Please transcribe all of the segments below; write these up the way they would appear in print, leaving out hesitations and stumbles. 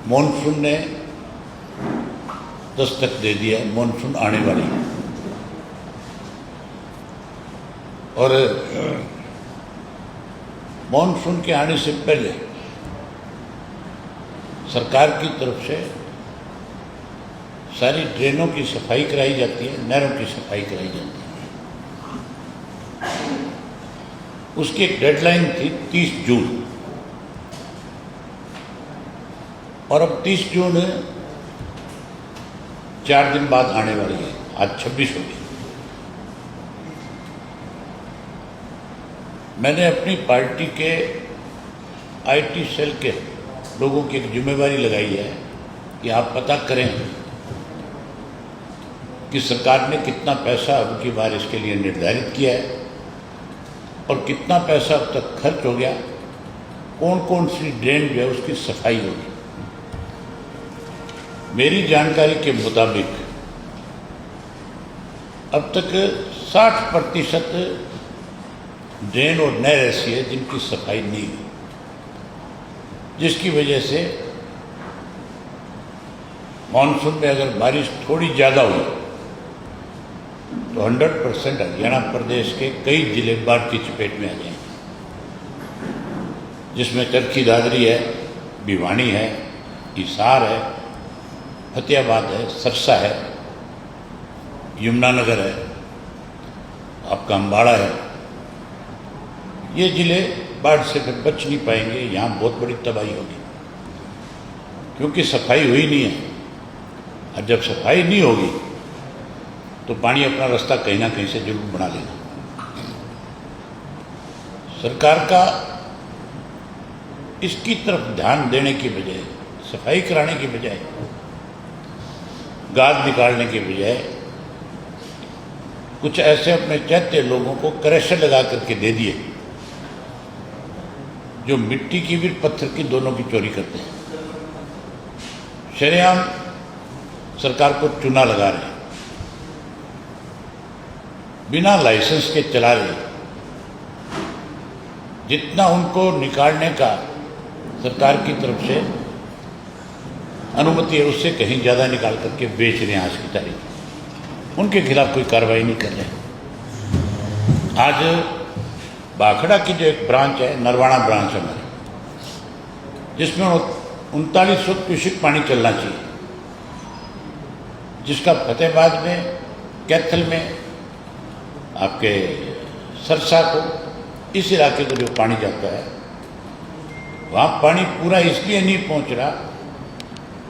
Monsoon ने दस्तक दे दिया है, मॉनसून आने वाली है। और मॉनसून के आने से पहले सरकार की तरफ से सारी ड्रेनों की सफाई कराई जाती है, नहरों की सफाई कराई जाती है। उसकी एक डेडलाइन थी 30 जून, और अब 30 जून 4 दिन बाद आने वाली है। आज 26 हो गई। मैंने अपनी पार्टी के आईटी सेल के लोगों की एक जिम्मेवारी लगाई है कि आप पता करें कि सरकार ने कितना पैसा अब की बार इसके लिए निर्धारित किया है और कितना पैसा अब तक खर्च हो गया, कौन कौन सी ड्रेन जो है उसकी सफाई होगी। मेरी जानकारी के मुताबिक अब तक 60% ड्रेन और नहर ऐसी है जिनकी सफाई नहीं हुई, जिसकी वजह से मानसून में अगर बारिश थोड़ी ज़्यादा हुई तो 100% हरियाणा प्रदेश के कई जिले बाढ़ की चपेट में आ जाएंगे, जिसमें चरखी दादरी है, भिवानी है, हिसार है, फतेहाबाद है, सरसा है, यमुनानगर है, आपका अम्बाड़ा है। ये जिले बाढ़ से फिर बच नहीं पाएंगे, यहाँ बहुत बड़ी तबाही होगी, क्योंकि सफाई हुई नहीं है। और जब सफाई नहीं होगी तो पानी अपना रास्ता कहीं ना कहीं से जरूर बना लेगा। सरकार का इसकी तरफ ध्यान देने की बजाय, सफाई कराने की बजाय, गाद निकालने की बजाय कुछ ऐसे अपने चहते लोगों को क्रशर लगा करके दे दिए जो मिट्टी की भी पत्थर की दोनों की चोरी करते हैं। शरेआम सरकार को चूना लगा रहे हैं, बिना लाइसेंस के चला रहे। जितना उनको निकालने का सरकार की तरफ से अनुमति है उससे कहीं ज़्यादा निकाल करके बेच रहे हैं आज की तारीख। उनके खिलाफ कोई कार्रवाई नहीं कर रहे। आज भाखड़ा की जो एक ब्रांच है, नरवाणा ब्रांच हमारी, जिसमें 3900 क्यूसेक पानी चलना चाहिए, जिसका फतेहाबाद में, कैथल में, आपके सरसा को, इस इलाके को जो पानी जाता है, वहाँ पानी पूरा इसलिए नहीं पहुँच रहा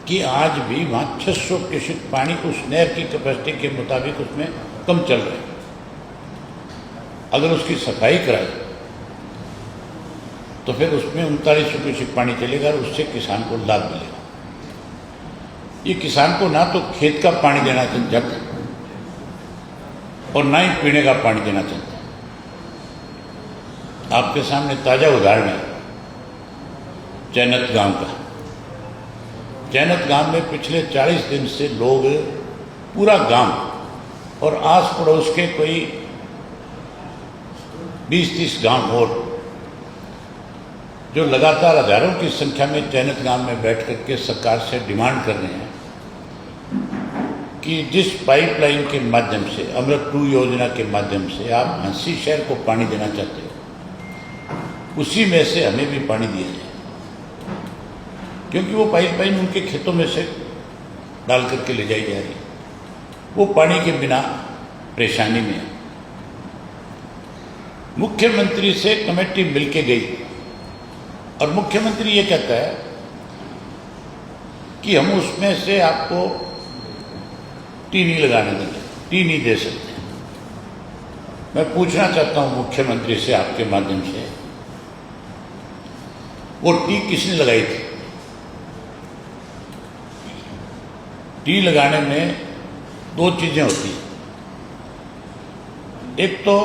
कि आज भी वहाँ 600 क्यूसेक पानी उस नहर की कैपेसिटी के मुताबिक उसमें कम चल रहा है। अगर उसकी सफाई कराए तो फिर उसमें 3900 क्यूसेक पानी चलेगा और उससे किसान को लाभ मिलेगा। ये किसान को ना तो खेत का पानी देना चाहता और ना ही पीने का पानी देना चाहता। आपके सामने ताज़ा उदाहरण है चैनत गांव का। चैनत गांव में पिछले 40 दिन से लोग, पूरा गांव और आस पड़ोस के कोई 20-30 गांव और, जो लगातार हजारों की संख्या में चैनत गांव में बैठ करके सरकार से डिमांड कर रहे हैं कि जिस पाइपलाइन के माध्यम से, अमृत 2 योजना के माध्यम से आप हंसी शहर को पानी देना चाहते हो, उसी में से हमें भी पानी दिया जाए, क्योंकि वो पाइपलाइन उनके खेतों में से डाल करके ले जाई जा रही है। वो पानी के बिना परेशानी में है। मुख्यमंत्री से कमेटी मिलके गई और मुख्यमंत्री ये कहता है कि हम उसमें से आपको टी नहीं लगाने देंगे, टी नहीं दे सकते। मैं पूछना चाहता हूं मुख्यमंत्री से आपके माध्यम से, वो टी किसने लगाई थी? टी लगाने में 2 चीजें होती हैं। एक तो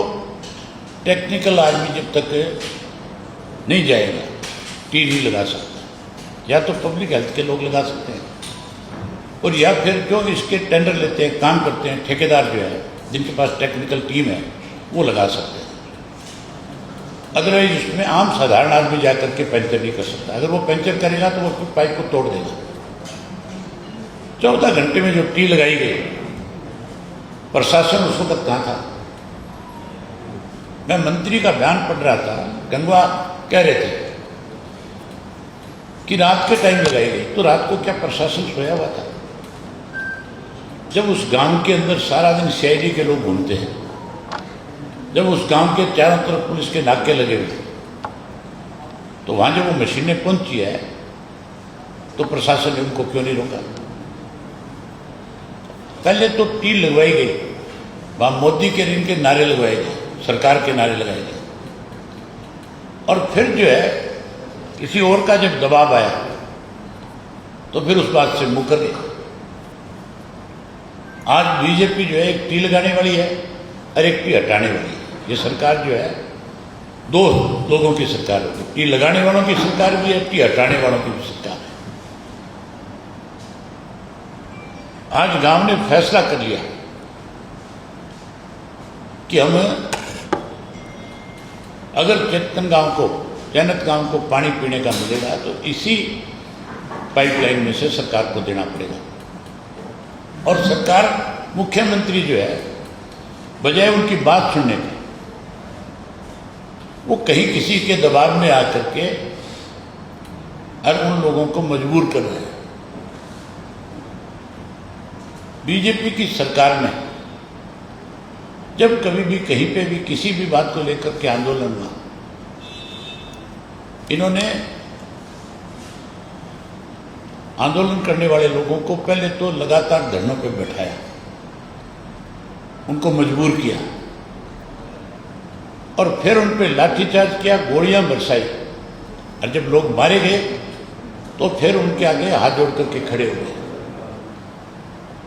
टेक्निकल आदमी जब तक नहीं जाएगा टी नहीं लगा सकता, या तो पब्लिक हेल्थ के लोग लगा सकते हैं, और या फिर जो इसके टेंडर लेते हैं, काम करते हैं, ठेकेदार जो है, जिनके पास टेक्निकल टीम है, वो लगा सकते हैं। अदरवाइज इसमें आम साधारण आदमी जाकर के पंचर नहीं कर सकता। अगर वो पंचर करेगा तो वो पाइप को तोड़ देगा। 14 घंटे में जो टी लगाई गई, प्रशासन उस वक्त कहाँ था? मैं मंत्री का बयान पढ़ रहा था, गंगवा कह रहे थे कि रात के टाइम लगाई गई, तो रात को क्या प्रशासन सोया हुआ था? जब उस गांव के अंदर सारा दिन सीआईडी के लोग घूमते हैं, जब उस गांव के चारों तरफ पुलिस के नाके लगे हुए, तो वहां जब वो मशीनें पहुंची है तो प्रशासन ने उनको क्यों नहीं रोका? पहले तो टी लगवाई गई, वहां मोदी के ऋण के नारे लगवाए गए, सरकार के नारे लगाए गए, और फिर जो है किसी और का जब दबाव आया तो फिर उस बात से मुकर गए। आज बीजेपी जो है एक टी लगाने वाली है और एक टी हटाने वाली है। ये सरकार जो है दो लोगों की सरकार होगी, टी लगाने वालों की सरकार भी है, टी हटाने वालों की भी सरकार है। आज गांव ने फैसला कर लिया कि हम अगर चैनत गांव को पानी पीने का मिलेगा तो इसी पाइपलाइन में से सरकार को देना पड़ेगा। और सरकार, मुख्यमंत्री जो है, बजाय उनकी बात सुनने के, वो कहीं किसी के दबाव में आकर के और उन लोगों को मजबूर कर रहे हैं। बीजेपी की सरकार में जब कभी भी कहीं पे भी किसी भी बात को लेकर के आंदोलन हुआ, इन्होंने आंदोलन करने वाले लोगों को पहले तो लगातार धरनों पे बैठाया, उनको मजबूर किया, और फिर उन पे लाठीचार्ज किया, गोलियां बरसाई, और जब लोग मारे गए तो फिर उनके आगे हाथ जोड़ करके खड़े हो गए,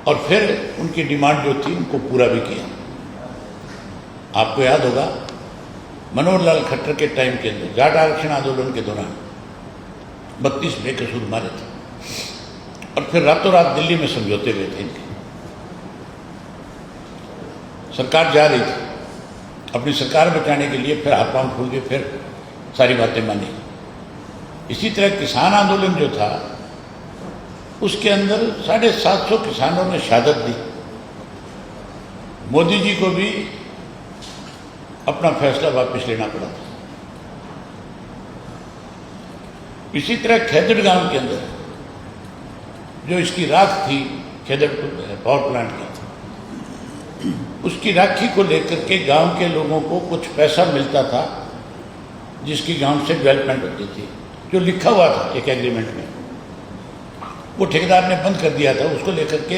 और फिर उनकी डिमांड जो थी उनको पूरा भी किया। आपको याद होगा मनोहर लाल खट्टर के टाइम के अंदर जाट आरक्षण आंदोलन के दौरान 32 बेकसूर मारे थे, और फिर रातों रात दिल्ली में समझौते हुए थे इनके। सरकार जा रही थी अपनी सरकार बचाने के लिए, फिर हाथ पांव फूल के फिर सारी बातें मानी। इसी तरह किसान आंदोलन जो था, उसके अंदर 750 किसानों ने शहादत दी। मोदी जी को भी अपना फैसला वापस लेना पड़ा था। इसी तरह खेदड़ गांव के अंदर जो इसकी राख थी, खेदड़ पावर प्लांट की, उसकी राखी को लेकर के गांव के लोगों को कुछ पैसा मिलता था, जिसकी गांव से डेवलपमेंट होती थी, जो लिखा हुआ था एक एग्रीमेंट में। वो ठेकेदार ने बंद कर दिया था, उसको लेकर के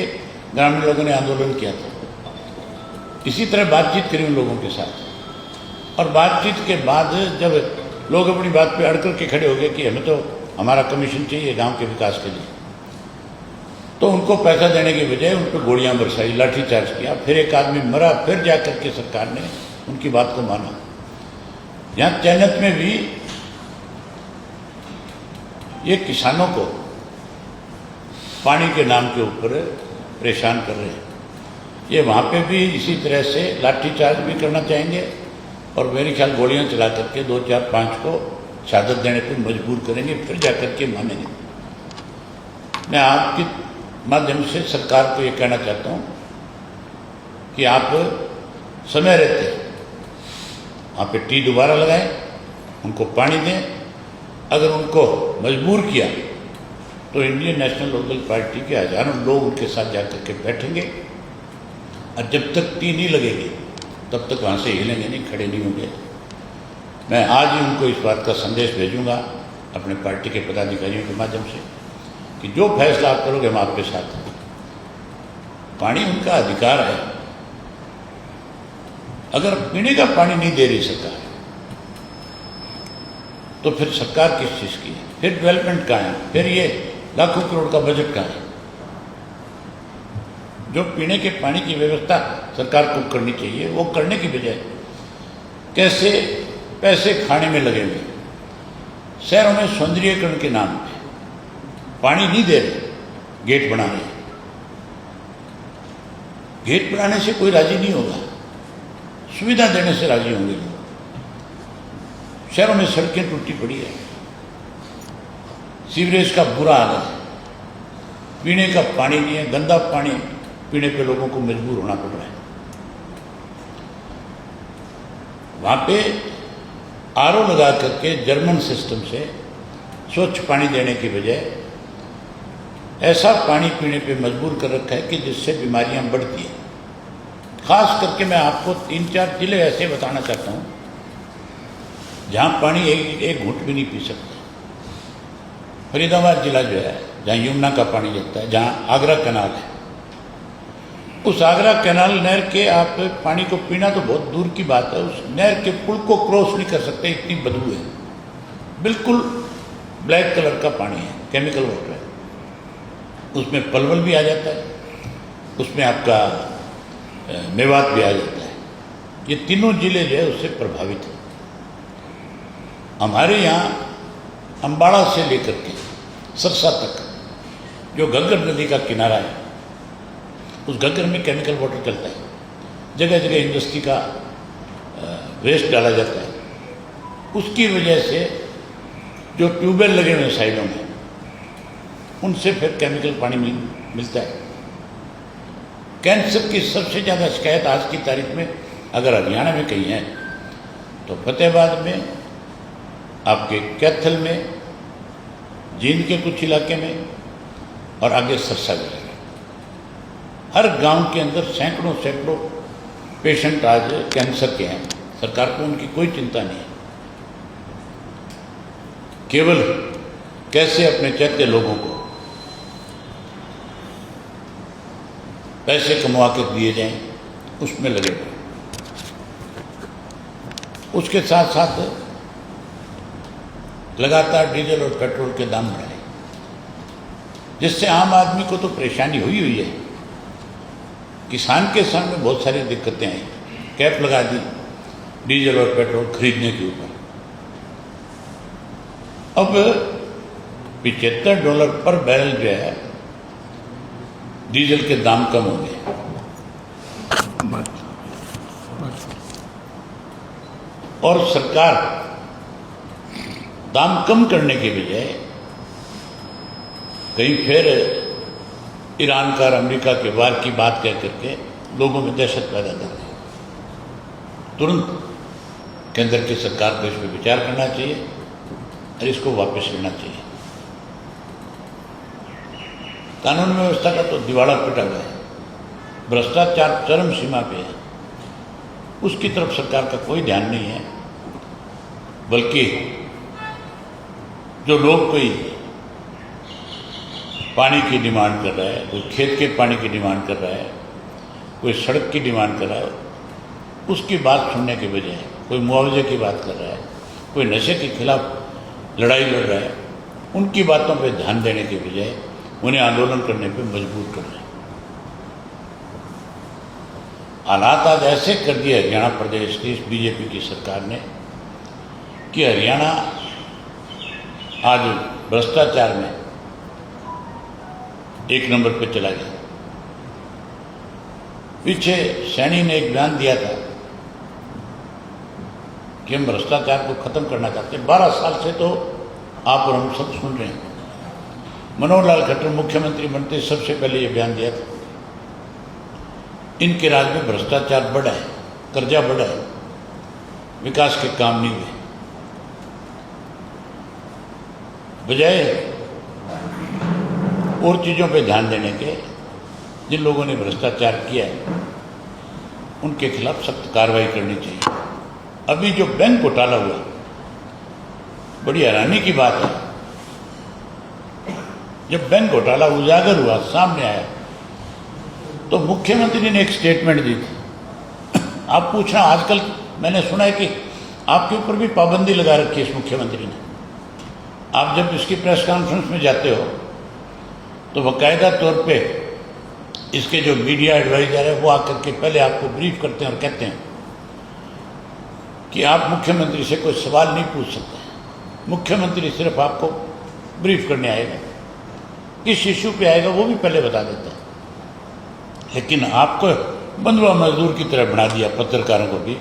ग्रामीण लोगों ने आंदोलन किया था। इसी तरह बातचीत करी उन लोगों के साथ, और बातचीत के बाद जब लोग अपनी बात पे अड़ करके खड़े हो गए कि हमें तो हमारा कमीशन चाहिए गांव के विकास के लिए, तो उनको पैसा देने के बजाय उन पर गोलियां बरसाई, लाठीचार्ज किया, फिर एक आदमी मरा, फिर जाकर के सरकार ने उनकी बात को माना। यहाँ चैनत में भी ये किसानों को पानी के नाम के ऊपर परेशान कर रहे हैं। ये वहाँ पे भी इसी तरह से लाठीचार्ज भी करना चाहेंगे, और मेरे ख्याल गोलियां चला करके 2, 4, 5 को शहादत देने पर मजबूर करेंगे, फिर जाकर के मानेंगे। मैं आपके माध्यम से सरकार को ये कहना चाहता हूँ कि आप समय रहते वहाँ पे टी दोबारा लगाएं, उनको पानी दें। अगर उनको मजबूर किया तो इंडियन नेशनल लोकदल पार्टी के हजारों लोग उनके साथ जाकर के बैठेंगे, और जब तक टी नहीं लगेगी तब तक वहाँ से हिलेंगे नहीं, खड़े नहीं होंगे। मैं आज ही उनको इस बात का संदेश भेजूंगा अपने पार्टी के पदाधिकारियों के माध्यम से कि जो फैसला आप करोगे हम आपके साथ हैं। पानी उनका अधिकार है। अगर पीने का पानी नहीं दे रही सरकार तो फिर सरकार किस चीज़ की है? फिर डेवलपमेंट कहाँ है? फिर ये लाखों करोड़ का बजट कहाँ है? जो पीने के पानी की व्यवस्था सरकार को करनी चाहिए, वो करने की बजाय कैसे पैसे खाने में लगे हुए, शहरों में सौंदर्यीकरण के नाम पे पानी नहीं दे रहे, गेट बना रहे। गेट बनाने से कोई राजी नहीं होगा, सुविधा देने से राजी होंगे लोग। शहरों में सड़कें टूटी पड़ी है, सीवरेज का बुरा हाल है, पीने का पानी नहीं है, गंदा पानी पीने पे लोगों को मजबूर होना पड़ रहा है। वहाँ पे आरओ लगा करके जर्मन सिस्टम से स्वच्छ पानी देने की बजाय ऐसा पानी पीने पे मजबूर कर रखा है कि जिससे बीमारियां बढ़ती हैं। खास करके मैं आपको 3-4 जिले ऐसे बताना चाहता हूँ जहाँ पानी एक घूंट भी नहीं पी सकते। फरीदाबाद जिला जो है, जहाँ यमुना का पानी जाता है, जहाँ आगरा कैनाल है, उस आगरा कैनाल नहर के आप पानी को पीना तो बहुत दूर की बात है, उस नहर के पुल को क्रॉस नहीं कर सकते, इतनी बदबू है। बिल्कुल ब्लैक कलर का पानी है, केमिकल वाटर है। उसमें पलवल भी आ जाता है, उसमें आपका मेवात भी आ जाता है। ये तीनों जिले जो है उससे प्रभावित हैं। हमारे यहाँ अम्बाड़ा से लेकर के सरसा तक जो घग्गर नदी का किनारा है, उस घग्गर में केमिकल वाटर चलता है। जगह जगह इंडस्ट्री का वेस्ट डाला जाता है। उसकी वजह से जो ट्यूबवेल लगे हुए हैं साइडों में, उनसे फिर केमिकल पानी मिलता है। कैंसर की सबसे ज़्यादा शिकायत आज की तारीख में अगर हरियाणा में कहीं है तो फतेहाबाद में, आपके कैथल में, जींद के कुछ इलाके में और आगे सरसा जिले में। हर गांव के अंदर सैकड़ों पेशेंट आज कैंसर के हैं। सरकार को उनकी कोई चिंता नहीं है, केवल कैसे अपने चैत्य लोगों को पैसे कमवा के दिए जाएं, उसमें लगे हुए। उसके साथ साथ लगातार डीजल और पेट्रोल के दाम बढ़ाए, जिससे आम आदमी को तो परेशानी हुई है। किसान के सामने बहुत सारी दिक्कतें आई। कैप लगा दी डीजल और पेट्रोल खरीदने के ऊपर। अब $75 पर बैरल जो है डीजल के दाम कम हो गए। और सरकार दाम कम करने के बजाय कहीं फिर ईरान का और अमेरिका के वार की बात कह करके लोगों में दहशत पैदा कर रही है। तुरंत केंद्र की सरकार को इस पर विचार करना चाहिए और इसको वापस लेना चाहिए। कानून व्यवस्था का तो दिवाला पिटा हुआ है, भ्रष्टाचार चरम सीमा पे है। उसकी तरफ सरकार का कोई ध्यान नहीं है, बल्कि जो लोग कोई पानी की डिमांड कर रहा है, कोई खेत के पानी की डिमांड कर रहा है, कोई सड़क की डिमांड कर रहा है, उसकी बात सुनने के बजाय कोई मुआवजे की बात कर रहा है, कोई नशे के खिलाफ लड़ाई लड़ रहा है, उनकी बातों पर ध्यान देने के बजाय उन्हें आंदोलन करने पर मजबूर कर रहे हैं। हालात आज ऐसे कर दिए हरियाणा प्रदेश की इस बीजेपी की सरकार ने कि हरियाणा आज भ्रष्टाचार में 1 नंबर पे चला गया। पीछे सैनी ने एक बयान दिया था कि हम भ्रष्टाचार को खत्म करना चाहते हैं। 12 साल से तो आप और हम सब सुन रहे हैं। मनोहर लाल खट्टर मुख्यमंत्री बनते सबसे पहले ये बयान दिया था, इनके राज में भ्रष्टाचार बढ़ा है, कर्जा बढ़ा है, विकास के काम नहीं हुए। बजाय और चीज़ों पे ध्यान देने के, जिन लोगों ने भ्रष्टाचार किया है उनके खिलाफ सख्त कार्रवाई करनी चाहिए। अभी जो बैंक घोटाला हुआ, बड़ी हैरानी की बात है। जब बैंक घोटाला उजागर हुआ, सामने आया, तो मुख्यमंत्री ने एक स्टेटमेंट दी थी। आप पूछना, आजकल मैंने सुना है कि आपके ऊपर भी पाबंदी लगा रखी है इस मुख्यमंत्री ने। आप जब इसकी प्रेस कॉन्फ्रेंस में जाते हो तो बाकायदा तौर पे इसके जो मीडिया एडवाइजर है वो आकर के पहले आपको ब्रीफ करते हैं और कहते हैं कि आप मुख्यमंत्री से कोई सवाल नहीं पूछ सकते। मुख्यमंत्री सिर्फ आपको ब्रीफ करने आएगा, किस इशू पे आएगा वो भी पहले बता देता है। लेकिन आपको बंधुआ मजदूर की तरह बना दिया, पत्रकारों को भी।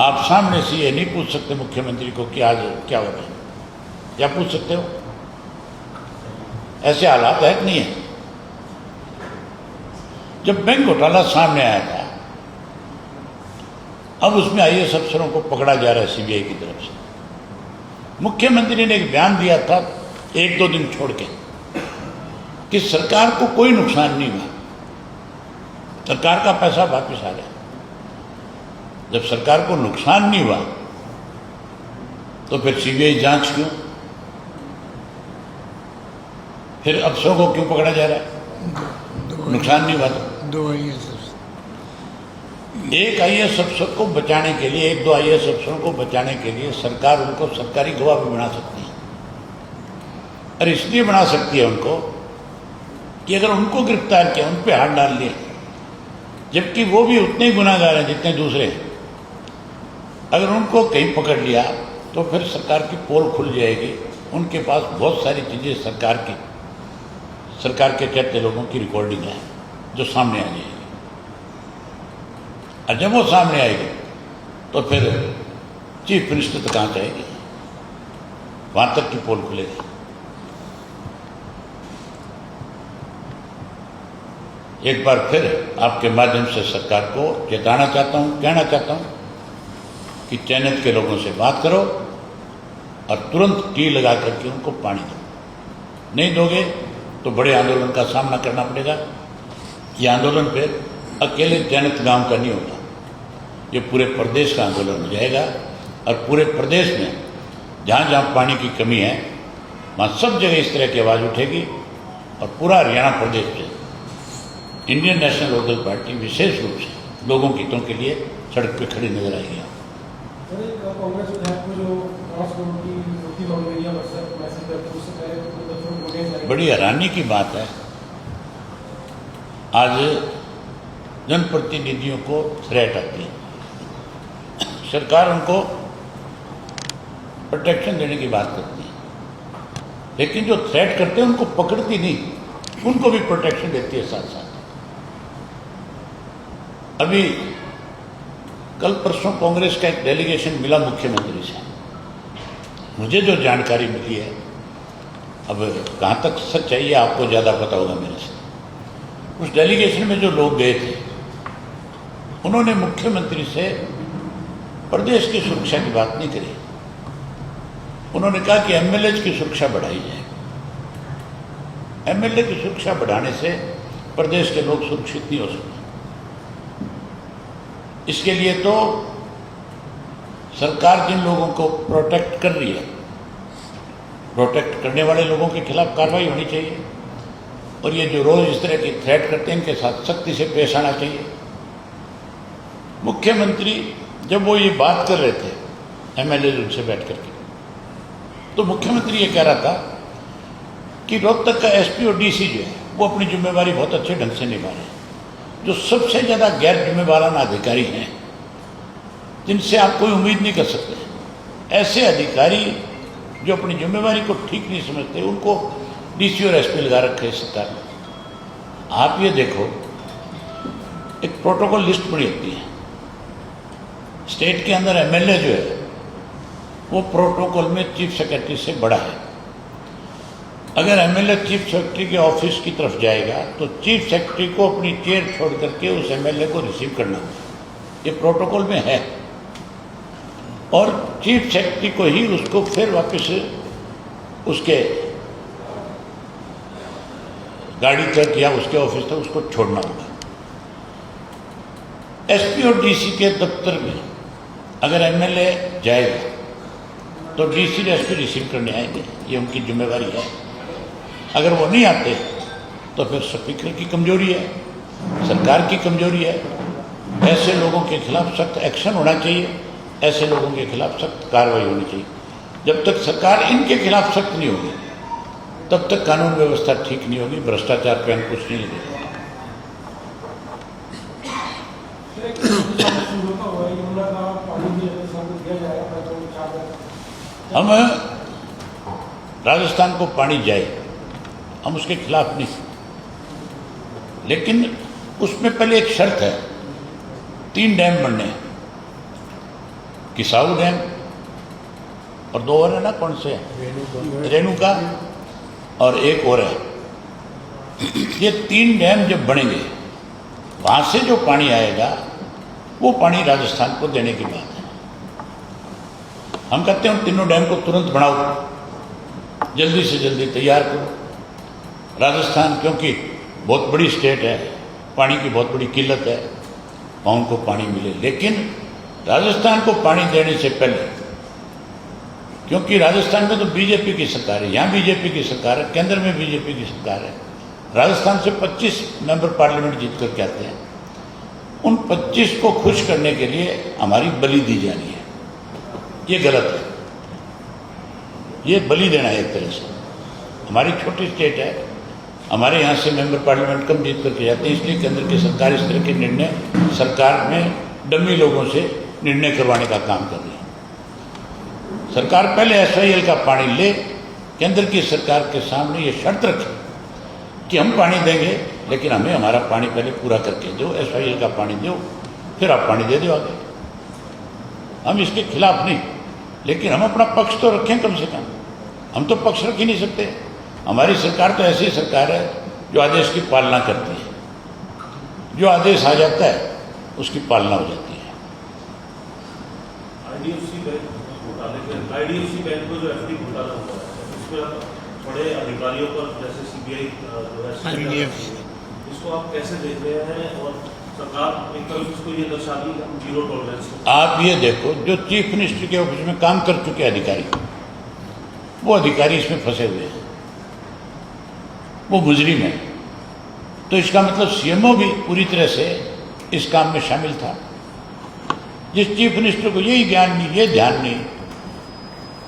आप सामने से ये नहीं पूछ सकते मुख्यमंत्री को कि आज क्या हो रहा है, क्या पूछ सकते हो? ऐसे हालात है कि नहीं है? जब बैंक घोटाला सामने आया था, अब उसमें आईएएस अफसरों को पकड़ा जा रहा है सीबीआई की तरफ से। मुख्यमंत्री ने एक बयान दिया था 1-2 दिन छोड़ के कि सरकार को कोई नुकसान नहीं हुआ, सरकार का पैसा वापस आ गया। जब सरकार को नुकसान नहीं हुआ तो फिर सीबीआई जांच क्यों? फिर अफसरों को क्यों पकड़ा जा रहा है? नुकसान नहीं हुआ तो 2 आईएएस एक आईएएस अफसर को बचाने के लिए, 1-2 आईएएस अफसरों को बचाने के लिए सरकार उनको सरकारी गवाह भी बना सकती है। और इसलिए बना सकती है उनको कि अगर उनको गिरफ्तार किया, उन पे हाथ डाल लिए, जबकि वो भी उतने ही गुनाहगार हैं जितने दूसरे, अगर उनको कहीं पकड़ लिया तो फिर सरकार की पोल खुल जाएगी। उनके पास बहुत सारी चीज़ें सरकार के कहते लोगों की रिकॉर्डिंग है जो सामने आ जाएगी। और जब वो सामने आएगी तो फिर चीफ मिनिस्टर तक कहाँ जाएगी, वहाँ तक की पोल खुलेगी। एक बार फिर आपके माध्यम से सरकार को चेताना चाहता हूँ, कहना चाहता हूँ कि चयनित के लोगों से बात करो और तुरंत टी लगा करके उनको पानी दो। नहीं दोगे तो बड़े आंदोलन का सामना करना पड़ेगा। ये आंदोलन फिर अकेले चयनित गांव का नहीं होगा, ये पूरे प्रदेश का आंदोलन हो जाएगा। और पूरे प्रदेश में जहाँ जहाँ पानी की कमी है वहाँ सब जगह इस तरह की आवाज़ उठेगी और पूरा हरियाणा प्रदेश से इंडियन नेशनल लोकदल पार्टी विशेष रूप से लोगों के हितों के लिए सड़क पर खड़ी नजर आएगी। कांग्रेस विधायक को जो 5 करोड़ की रोटी मांग रही है, मैसेज करके उससे पहले बड़ी हैरानी की बात है, आज जनप्रतिनिधियों को थ्रेट आती है, सरकार उनको प्रोटेक्शन देने की बात करती है, लेकिन जो थ्रेट करते हैं उनको पकड़ती नहीं, उनको भी प्रोटेक्शन देती है साथ साथ। अभी कल परसों कांग्रेस का एक डेलीगेशन मिला मुख्यमंत्री से, मुझे जो जानकारी मिली है, अब कहाँ तक सच है ये आपको ज़्यादा पता होगा मेरे से। उस डेलीगेशन में जो लोग गए थे उन्होंने मुख्यमंत्री से प्रदेश की सुरक्षा की बात नहीं करी। उन्होंने कहा कि एमएलए की सुरक्षा बढ़ाई जाए। एमएलए की सुरक्षा बढ़ाने से प्रदेश के लोग सुरक्षित नहीं हो सकते। इसके लिए तो सरकार जिन लोगों को प्रोटेक्ट कर रही है, प्रोटेक्ट करने वाले लोगों के खिलाफ कार्रवाई होनी चाहिए और ये जो रोज इस तरह की थ्रेट करते हैं इनके साथ सख्ती से पेश आना चाहिए। मुख्यमंत्री जब वो ये बात कर रहे थे एमएलए उनसे बैठ करके, तो मुख्यमंत्री ये कह रहा था कि रोहतक का एसपी और डीसी जो है वो अपनी जिम्मेवारी बहुत अच्छे ढंग से निभा रहे हैं। जो सबसे ज़्यादा गैर जिम्मेवाराना अधिकारी हैं, जिनसे आप कोई उम्मीद नहीं कर सकते, ऐसे अधिकारी जो अपनी जिम्मेवारी को ठीक नहीं समझते, उनको डीसी और एसपी लगा रखे है सरकार ने। आप ये देखो, एक प्रोटोकॉल लिस्ट बनी होती है स्टेट के अंदर, एमएलए जो है वो प्रोटोकॉल में चीफ सेक्रेटरी से बड़ा है। अगर एमएलए चीफ सेक्रेटरी के ऑफिस की तरफ जाएगा तो चीफ सेक्रेटरी को अपनी चेयर छोड़ करके उस एमएलए को रिसीव करना होगा, ये प्रोटोकॉल में है। और चीफ सेक्रेटरी को ही उसको फिर वापस उसके गाड़ी तक या उसके ऑफिस तक उसको छोड़ना होगा। एसपी और डीसी के दफ्तर में अगर एमएलए जाएगा तो डीसी और एसपी रिसीव करने आएंगे, ये उनकी जिम्मेवारी है। अगर वो नहीं आते तो फिर स्पीकर की कमजोरी है, सरकार की कमजोरी है। ऐसे लोगों के खिलाफ सख्त एक्शन होना चाहिए, ऐसे लोगों के खिलाफ सख्त कार्रवाई होनी चाहिए। जब तक सरकार इनके खिलाफ सख्त नहीं होगी तब तक कानून व्यवस्था ठीक नहीं होगी, भ्रष्टाचार पे अंकुश नहीं लगेगा। हम राजस्थान को पानी जाए, हम उसके खिलाफ नहीं, लेकिन उसमें पहले एक शर्त है, 3 डैम बनने हैं, किसाऊ डैम और 2 और है ना, कौन से हैं, रेणुका और एक और है। ये 3 डैम जब बनेंगे वहाँ से जो पानी आएगा वो पानी राजस्थान को देने की बात है। हम कहते हैं उन तीनों डैम को तुरंत बनाओ, जल्दी से जल्दी तैयार करो। राजस्थान क्योंकि बहुत बड़ी स्टेट है, पानी की बहुत बड़ी किल्लत है, वहाँ उनको पानी मिले। लेकिन राजस्थान को पानी देने से पहले, क्योंकि राजस्थान में तो बीजेपी की सरकार है, यहाँ बीजेपी की सरकार है, केंद्र में बीजेपी की सरकार है, राजस्थान से 25 मेंबर पार्लियामेंट जीत करके आते हैं। उन 25 को खुश करने के लिए हमारी बलि दी जानी है, ये गलत है। ये बलि देना है एक तरह से। हमारी छोटी स्टेट है, हमारे यहाँ से मेंबर पार्लियामेंट कम जीत करके जाते हैं, इसलिए केंद्र की सरकार इस तरह के निर्णय सरकार में डमी लोगों से निर्णय करवाने का काम कर रही है। सरकार पहले SYL का पानी ले, केंद्र की सरकार के सामने ये शर्त रखे कि हम पानी देंगे, लेकिन हमें हमारा पानी पहले पूरा करके दो, SYL का पानी दो, फिर आप पानी दे दो आगे। हम इसके खिलाफ नहीं, लेकिन हम अपना पक्ष तो रखें कम से कम। हम तो पक्ष रख ही नहीं सकते। हमारी सरकार तो ऐसी सरकार है जो आदेश की पालना करती है, जो आदेश आ जाता है उसकी पालना हो जाती है। IDFC बैंक को जो FD घोटाला हुआ है, उसमें बड़े अधिकारियों पर जैसे CBI जो है, इसको आप कैसे देख रहे हैं? और सरकार एक तरफ इसको ये दर्शा दी कि हम जीरो टॉलरेंस। आप ये देखो, जो चीफ मिनिस्टर के ऑफिस में काम कर चुके अधिकारी, वो अधिकारी इसमें फंसे हुए हैं, वो मुजरिम है। तो इसका मतलब CMO भी पूरी तरह से इस काम में शामिल था। जिस चीफ मिनिस्टर को यही ज्ञान नहीं, ये ध्यान नहीं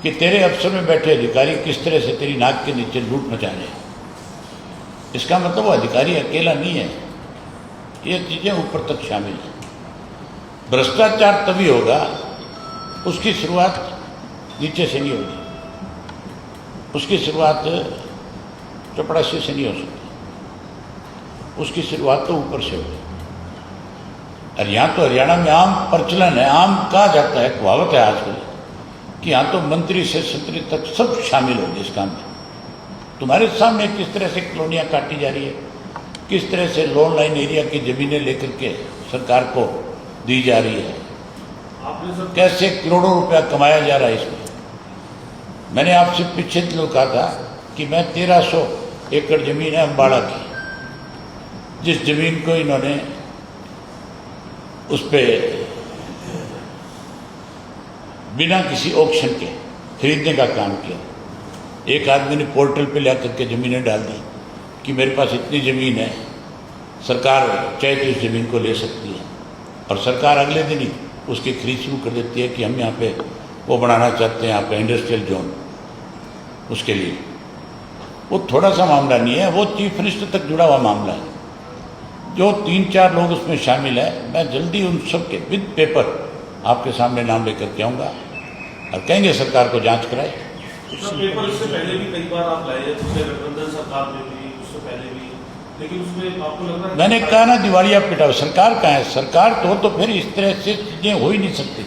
कि तेरे अफसर में बैठे अधिकारी किस तरह से तेरी नाक के नीचे लूट मचा रहे हैं, इसका मतलब वो अधिकारी अकेला नहीं है, ये चीज़ें ऊपर तक शामिल हैं। भ्रष्टाचार तभी होगा, उसकी शुरुआत नीचे से नहीं होगी, उसकी शुरुआत चपरासी से नहीं हो सकती, उसकी शुरुआत तो ऊपर से होगी। और यहाँ तो हरियाणा में आम प्रचलन है, आम कहा जाता है, कहावत है आजकल कि यहाँ तो मंत्री से संतरी तक सब शामिल होंगे इस काम में। तुम्हारे सामने किस तरह से कॉलोनियाँ काटी जा रही है, किस तरह से लोन लाइन एरिया की ज़मीनें लेकर के सरकार को दी जा रही है, कैसे करोड़ों रुपया कमाया जा रहा है इसमें। मैंने आपसे पिछले दिनों कहा था कि मैं 1300 एकड़ ज़मीन है अम्बाड़ा की, जिस ज़मीन को इन्होंने उस पर बिना किसी ऑक्शन के खरीदने का काम किया। एक आदमी ने पोर्टल पे ला करके ज़मीनें डाल दी कि मेरे पास इतनी ज़मीन है, सरकार चाहे तो इस ज़मीन को ले सकती है, और सरकार अगले दिन ही उसकी खरीद शुरू कर देती है कि हम यहाँ पे वो बनाना चाहते हैं, यहाँ पे इंडस्ट्रियल जोन। उसके लिए वो थोड़ा सा मामला नहीं है, वो चीफ मिनिस्टर तक जुड़ा हुआ मामला है। जो 3-4 लोग उसमें शामिल है, मैं जल्दी उन सब के विद पेपर आपके सामने नाम लेकर के आऊँगा और कहेंगे सरकार को जांच कराए। पेपर इससे पहले भी कई बार आप लाए हैं, पिछले गठबंधन सरकार में भी, उससे पहले भी, लेकिन उसमें आपको लग रहा है? मैंने कहा ना, दिवालिया पिटा। सरकार कहाँ है? सरकार तो फिर इस तरह से चीज़ें हो ही नहीं सकती।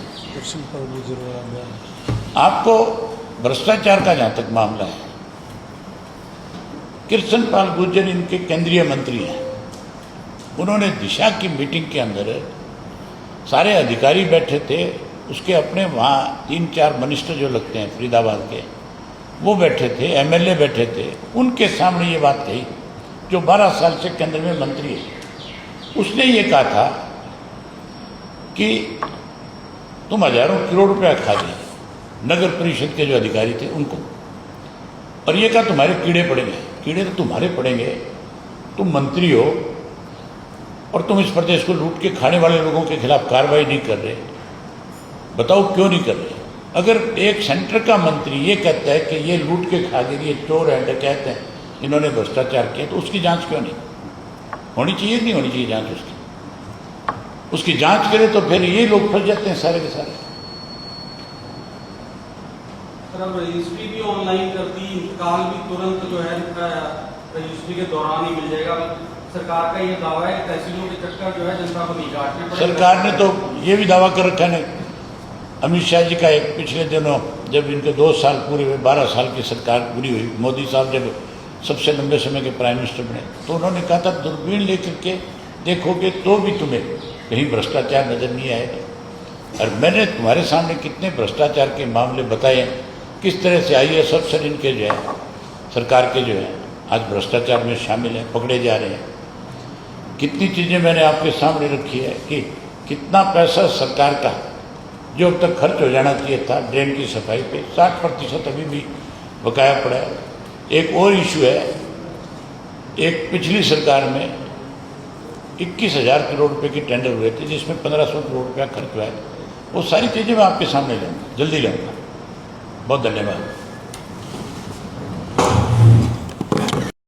आपको भ्रष्टाचार का जहाँ तक मामला है, कृष्ण पाल गुर्जर इनके केंद्रीय मंत्री हैं, उन्होंने दिशा की मीटिंग के अंदर सारे अधिकारी बैठे थे, उसके अपने वहाँ 3-4 मिनिस्टर जो लगते हैं फरीदाबाद के, वो बैठे थे, MLA बैठे थे, उनके सामने ये बात कही, जो 12 साल से केंद्र में मंत्री है। उसने ये कहा था कि तुम हजारों करोड़ रुपया खा दिए नगर परिषद के जो अधिकारी थे उनको, और ये कहा तुम्हारे कीड़े पड़ेंगे। कीड़े तो तुम्हारे पड़ेंगे, तुम मंत्री हो और तुम इस प्रदेश को लूट के खाने वाले लोगों के खिलाफ कार्रवाई नहीं कर रहे। बताओ क्यों नहीं कर रहे? अगर एक सेंटर का मंत्री ये कहता है कि ये लूट के खा गए, ये चोर है, डकैत है, इन्होंने भ्रष्टाचार किया, तो उसकी जांच क्यों नहीं होनी चाहिए? नहीं होनी चाहिए जांच उसकी जांच करे तो फिर ये लोग फंस जाते हैं सारे के सारे। अब रजिस्ट्री भी ऑनलाइन कर दी, इंतकाल भी तुरंत जो है रजिस्ट्री के दौरान ही मिल जाएगा। सरकार का ये दावा है कि तहसीलों के चक्कर जो है जनता को नहीं काटने पड़ेगा। सरकार ने तो ये भी दावा कर रखा है, अमित शाह जी का एक पिछले दिनों जब इनके 2 साल पूरे हुए, 12 साल की सरकार पूरी हुई, मोदी साहब जब सबसे लंबे समय के प्राइम मिनिस्टर बने, तो उन्होंने कहा था दूरबीन लेकर के देखोगे तो भी तुम्हें कहीं भ्रष्टाचार नज़र नहीं आएगा। और मैंने तुम्हारे सामने कितने भ्रष्टाचार के मामले बताए हैं, किस तरह से IAS अफसर इनके जो है सरकार के जो है आज भ्रष्टाचार में शामिल हैं, पकड़े जा रहे हैं। कितनी चीज़ें मैंने आपके सामने रखी है कि कितना पैसा सरकार का जो अब तक खर्च हो जाना चाहिए था ड्रेन की सफाई पे 60% अभी भी बकाया पड़ा है। एक और इशू है, एक पिछली सरकार में 21,000 करोड़ रुपए के टेंडर हुए थे जिसमें 1,500 करोड़ रुपया खर्च हुआ है। वो सारी चीज़ें मैं आपके सामने लाऊंगा, जल्दी लाऊंगा। बहुत धन्यवाद।